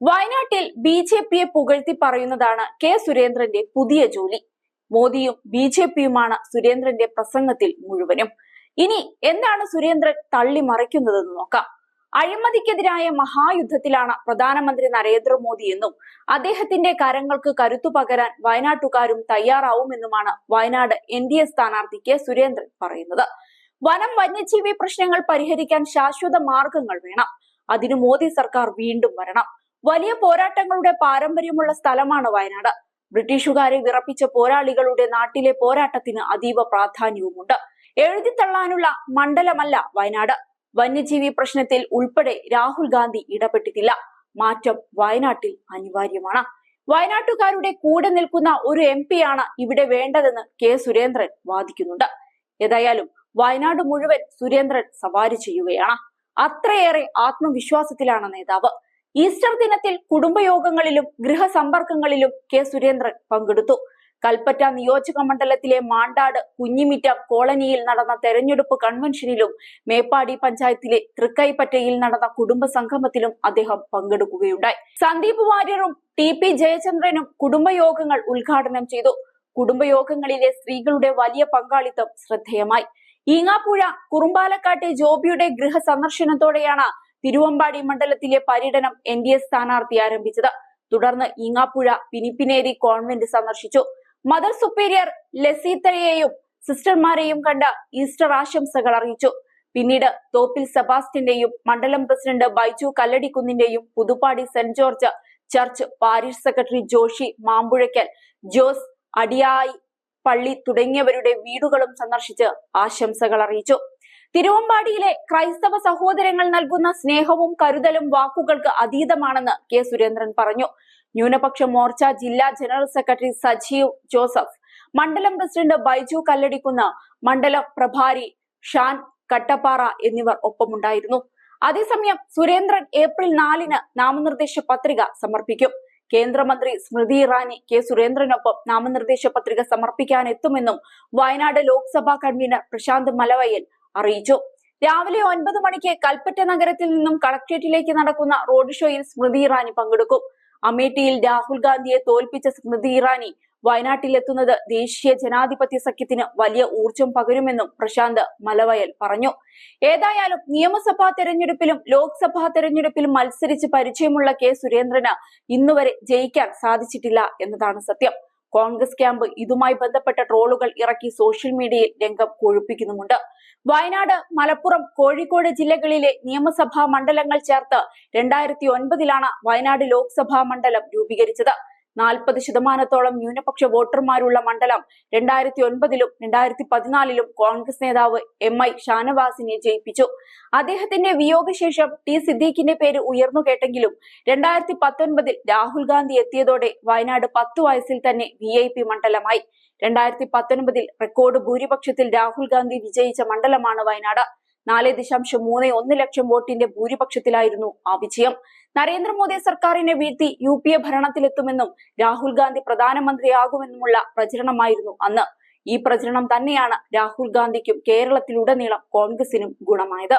വയനാട്ടിൽ ബി.ജെ.പിയെ പുകഴ്ത്തി പറയുന്നതാണ് കെ സുരേന്ദ്രന്റെ പുതിയ ജോലി. മോദിയും ബി.ജെ.പിയുമാണ് സുരേന്ദ്രന്റെ പ്രസംഗത്തിൽ മുഴുവനും. ഇനി എന്താണ് സുരേന്ദ്രൻ തള്ളിമറിക്കുന്നതെന്ന് നോക്കാം. അഴിമതിക്കെതിരായ മഹായുദ്ധത്തിലാണ് പ്രധാനമന്ത്രി നരേന്ദ്രമോദി എന്നും അദ്ദേഹത്തിന്റെ കരങ്ങൾക്ക് കരുത്തു പകരാൻ വയനാട്ടുകാരും തയ്യാറാവുമെന്നുമാണ് വയനാട് എൻ.ഡി.എ സ്ഥാനാർത്ഥി കെ സുരേന്ദ്രൻ പറയുന്നത്. വനം വന്യജീവി പ്രശ്നങ്ങൾ പരിഹരിക്കാൻ ശാശ്വത മാർഗങ്ങൾ വേണം. അതിനു മോദി സർക്കാർ വീണ്ടും വരണം. വലിയ പോരാട്ടങ്ങളുടെ പാരമ്പര്യമുള്ള സ്ഥലമാണ് വയനാട്. ബ്രിട്ടീഷുകാരെ വിറപ്പിച്ച പോരാളികളുടെ നാട്ടിലെ പോരാട്ടത്തിന് അതീവ പ്രാധാന്യവുമുണ്ട്. എഴുതിത്തള്ളാനുള്ള മണ്ഡലമല്ല വയനാട്. വന്യജീവി പ്രശ്നത്തിൽ ഉൾപ്പെടെ രാഹുൽ ഗാന്ധി ഇടപെട്ടിട്ടില്ല. മാറ്റം വയനാട്ടിൽ അനിവാര്യമാണ്. വയനാട്ടുകാരുടെ കൂടെ നിൽക്കുന്ന ഒരു എം.പിയാണ് ഇവിടെ വേണ്ടതെന്ന് കെ സുരേന്ദ്രൻ വാദിക്കുന്നുണ്ട്. ഏതായാലും വയനാട് മുഴുവൻ സുരേന്ദ്രൻ സവാരി ചെയ്യുകയാണ്. അത്രയേറെ ആത്മവിശ്വാസത്തിലാണ് നേതാവ്. ഈസ്റ്റർ ദിനത്തിൽ കുടുംബയോഗങ്ങളിലും ഗൃഹസമ്പർക്കങ്ങളിലും കെ സുരേന്ദ്രൻ പങ്കെടുത്തു. കൽപ്പറ്റ നിയോജക മണ്ഡലത്തിലെ മാണ്ടാട് കുഞ്ഞിമിറ്റം കോളനിയിൽ നടന്ന തെരഞ്ഞെടുപ്പ് കൺവെൻഷനിലും മേപ്പാടി പഞ്ചായത്തിലെ തൃക്കൈപ്പറ്റയിൽ നടന്ന കുടുംബ സംഗമത്തിലും അദ്ദേഹം പങ്കെടുക്കുകയുണ്ടായി. സന്ദീപ് വാര്യറും ടി.പി. ജയചന്ദ്രനും കുടുംബയോഗങ്ങൾ ഉദ്ഘാടനം ചെയ്തു. കുടുംബയോഗങ്ങളിലെ സ്ത്രീകളുടെ വലിയ പങ്കാളിത്തം ശ്രദ്ധേയമായി. ഈങ്ങാപ്പുഴ കുറുമ്പാലക്കാട്ടെ ജോബിയുടെ ഗൃഹ സന്ദർശനത്തോടെയാണ് തിരുവമ്പാടി മണ്ഡലത്തിലെ പര്യടനം എൻ.ഡി.എ സ്ഥാനാർത്ഥി ആരംഭിച്ചത്. തുടർന്ന് ഈങ്ങാപ്പുഴ പിനിപ്പിനേരി കോൺവെന്റ് സന്ദർശിച്ചു. മദർ സുപ്പീരിയർ ലസീത്തയെയും സിസ്റ്റർമാരെയും കണ്ട് ഈസ്റ്റർ ആശംസകൾ അറിയിച്ചു. പിന്നീട് തോപ്പിൽ സെബാസ്റ്റ്യന്റെയും മണ്ഡലം പ്രസിഡന്റ് ബൈജു കല്ലടിക്കുന്നിന്റെയും Puthuppadi saint George church parish secretary Joshy Mampuzhakkal, Jose അടിയായി പള്ളി തുടങ്ങിയവരുടെ വീടുകളും സന്ദർശിച്ച് ആശംസകൾ അറിയിച്ചു. തിരുവമ്പാടിയിലെ ക്രൈസ്തവ സഹോദരങ്ങൾ നൽകുന്ന സ്നേഹവും കരുതലും വാക്കുകൾക്ക് അതീതമാണെന്ന് കെ സുരേന്ദ്രൻ പറഞ്ഞു. ന്യൂനപക്ഷ മോർച്ച ജില്ലാ ജനറൽ സെക്രട്ടറി സജീവ് ജോസഫ്, മണ്ഡലം പ്രസിഡന്റ് ബൈജു കല്ലടിക്കുന്ന്, മണ്ഡലം പ്രഭാരി ഷാൻ കട്ടപ്പാറ എന്നിവർ ഒപ്പമുണ്ടായിരുന്നു. അതേസമയം സുരേന്ദ്രൻ ഏപ്രിൽ 4-ന് നാമനിർദ്ദേശ പത്രിക സമർപ്പിക്കും. കേന്ദ്രമന്ത്രി സ്മൃതി ഇറാനി കെ സുരേന്ദ്രനൊപ്പം നാമനിർദ്ദേശ പത്രിക സമർപ്പിക്കാനെത്തുമെന്നും വയനാട് ലോക്സഭാ കൺവീനർ പ്രശാന്ത് മലവയൽ അറിയിച്ചു. രാവിലെ 9 മണിക്ക് കൽപ്പറ്റ നഗരത്തിൽ നിന്നും കളക്ട്രേറ്റിലേക്ക് നടക്കുന്ന റോഡ് ഷോയിൽ സ്മൃതി ഇറാനി പങ്കെടുക്കും. അമേഠിയിൽ രാഹുൽ ഗാന്ധിയെ തോൽപ്പിച്ച സ്മൃതി ഇറാനി വയനാട്ടിലെത്തുന്നത് ദേശീയ ജനാധിപത്യ സഖ്യത്തിന് വലിയ ഊർജം പകരുമെന്നും പ്രശാന്ത് മലവയൽ പറഞ്ഞു. ഏതായാലും നിയമസഭാ തെരഞ്ഞെടുപ്പിലും ലോക്സഭാ തെരഞ്ഞെടുപ്പിലും മത്സരിച്ച് പരിചയമുള്ള കെ സുരേന്ദ്രന് ഇന്നുവരെ ജയിക്കാൻ സാധിച്ചിട്ടില്ല എന്നതാണ് സത്യം. കോൺഗ്രസ് ക്യാമ്പ് ഇതുമായി ബന്ധപ്പെട്ട ട്രോളുകൾ ഇറക്കി സോഷ്യൽ മീഡിയയിൽ രംഗം കൊഴുപ്പിക്കുന്നുമുണ്ട്. വയനാട്, മലപ്പുറം, കോഴിക്കോട് ജില്ലകളിലെ നിയമസഭാ മണ്ഡലങ്ങൾ ചേർത്ത് 2009-ലാണ് വയനാട് ലോക്സഭാ മണ്ഡലം രൂപീകരിച്ചത്. 40% ന്യൂനപക്ഷ വോട്ടർമാരുള്ള മണ്ഡലം 2009-ലും 2014-ലും കോൺഗ്രസ് നേതാവ് എം.ഐ. ഷാനവാസിനെ ജയിപ്പിച്ചു. അദ്ദേഹത്തിന്റെ വിയോഗശേഷം ടി സിദ്ദീഖിന്റെ പേര് ഉയർന്നു കേട്ടെങ്കിലും 2019-ൽ രാഹുൽ ഗാന്ധി എത്തിയതോടെ വയനാട് 10 വയസ്സിൽ തന്നെ VIP മണ്ഡലമായി. 2019-ൽ റെക്കോർഡ് ഭൂരിപക്ഷത്തിൽ രാഹുൽ ഗാന്ധി വിജയിച്ച മണ്ഡലമാണ് വയനാട്. 4.31 ലക്ഷം വോട്ടിന്റെ ഭൂരിപക്ഷത്തിലായിരുന്നു ആ വിജയം. നരേന്ദ്രമോദി സർക്കാരിനെ വീഴ്ത്തി UPA ഭരണത്തിലെത്തുമെന്നും രാഹുൽ ഗാന്ധി പ്രധാനമന്ത്രിയാകുമെന്നുമുള്ള പ്രചരണമായിരുന്നു അന്ന്. ഈ പ്രചരണം തന്നെയാണ് രാഹുൽ ഗാന്ധിക്കും കേരളത്തിലുടനീളം കോൺഗ്രസിനും ഗുണമായത്.